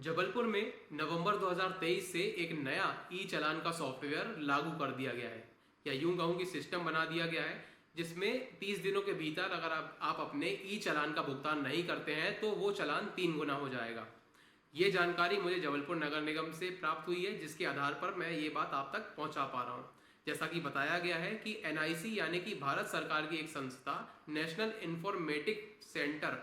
जबलपुर में नवंबर 2023 से एक नया ई चालान का सॉफ्टवेयर लागू कर दिया गया है, या यूं कहूं कि सिस्टम बना दिया गया है, जिसमें 30 दिनों के भीतर अगर आप अपने ई चालान का भुगतान नहीं करते हैं तो वो चालान 3 गुना हो जाएगा। ये जानकारी मुझे जबलपुर नगर निगम से प्राप्त हुई है, जिसके आधार पर मैं ये बात आप तक पहुंचा पा रहा हूँ। जैसा कि बताया गया है कि एनआईसी यानी कि भारत सरकार की एक संस्था नेशनल इंफॉर्मेटिक सेंटर,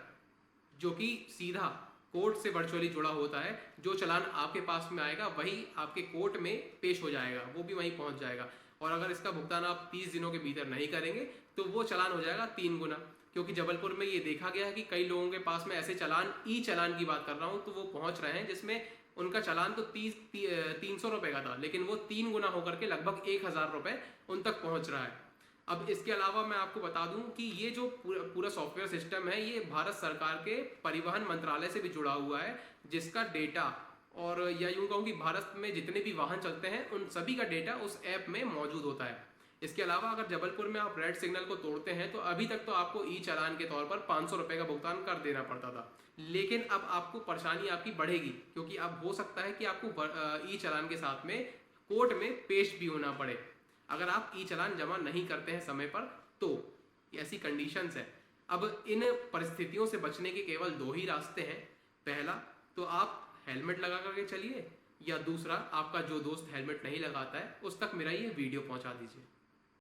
जो कि सीधा कोर्ट से वर्चुअली जुड़ा होता है, जो चालान आपके पास में आएगा वही आपके कोर्ट में पेश हो जाएगा, वो भी वहीं पहुंच जाएगा। और अगर इसका भुगतान आप 30 दिनों के भीतर नहीं करेंगे तो वो चालान हो जाएगा 3 गुना। क्योंकि जबलपुर में ये देखा गया है कि कई लोगों के पास में ऐसे चालान, ई चालान की बात कर रहा हूँ, तो वो पहुंच रहे हैं जिसमें उनका चालान तो 300 रुपए का था, लेकिन वो 3 गुना होकर के लगभग 1000 रुपए उन तक पहुंच रहा है। अब इसके अलावा मैं आपको बता दूं कि ये जो पूरा सॉफ्टवेयर सिस्टम है, ये भारत सरकार के परिवहन मंत्रालय से भी जुड़ा हुआ है, जिसका डेटा, और या यूं कहूं कि भारत में जितने भी वाहन चलते हैं उन सभी का डेटा उस ऐप में मौजूद होता है। इसके अलावा अगर जबलपुर में आप रेड सिग्नल को तोड़ते हैं तो अभी तक तो आपको ई चालान के तौर पर 500 रुपए का भुगतान कर देना पड़ता था, लेकिन अब आपको परेशानी आपकी बढ़ेगी, क्योंकि अब हो सकता है कि आपको ई चालान के साथ में कोर्ट में पेश भी होना पड़े अगर आप ई चालान जमा नहीं करते हैं समय पर। तो ऐसी कंडीशंस है। अब इन परिस्थितियों से बचने के केवल 2 ही रास्ते हैं। पहला तो आप हेलमेट लगा करके चलिए, या दूसरा आपका जो दोस्त हेलमेट नहीं लगाता है उस तक मेरा ये वीडियो पहुंचा दीजिए।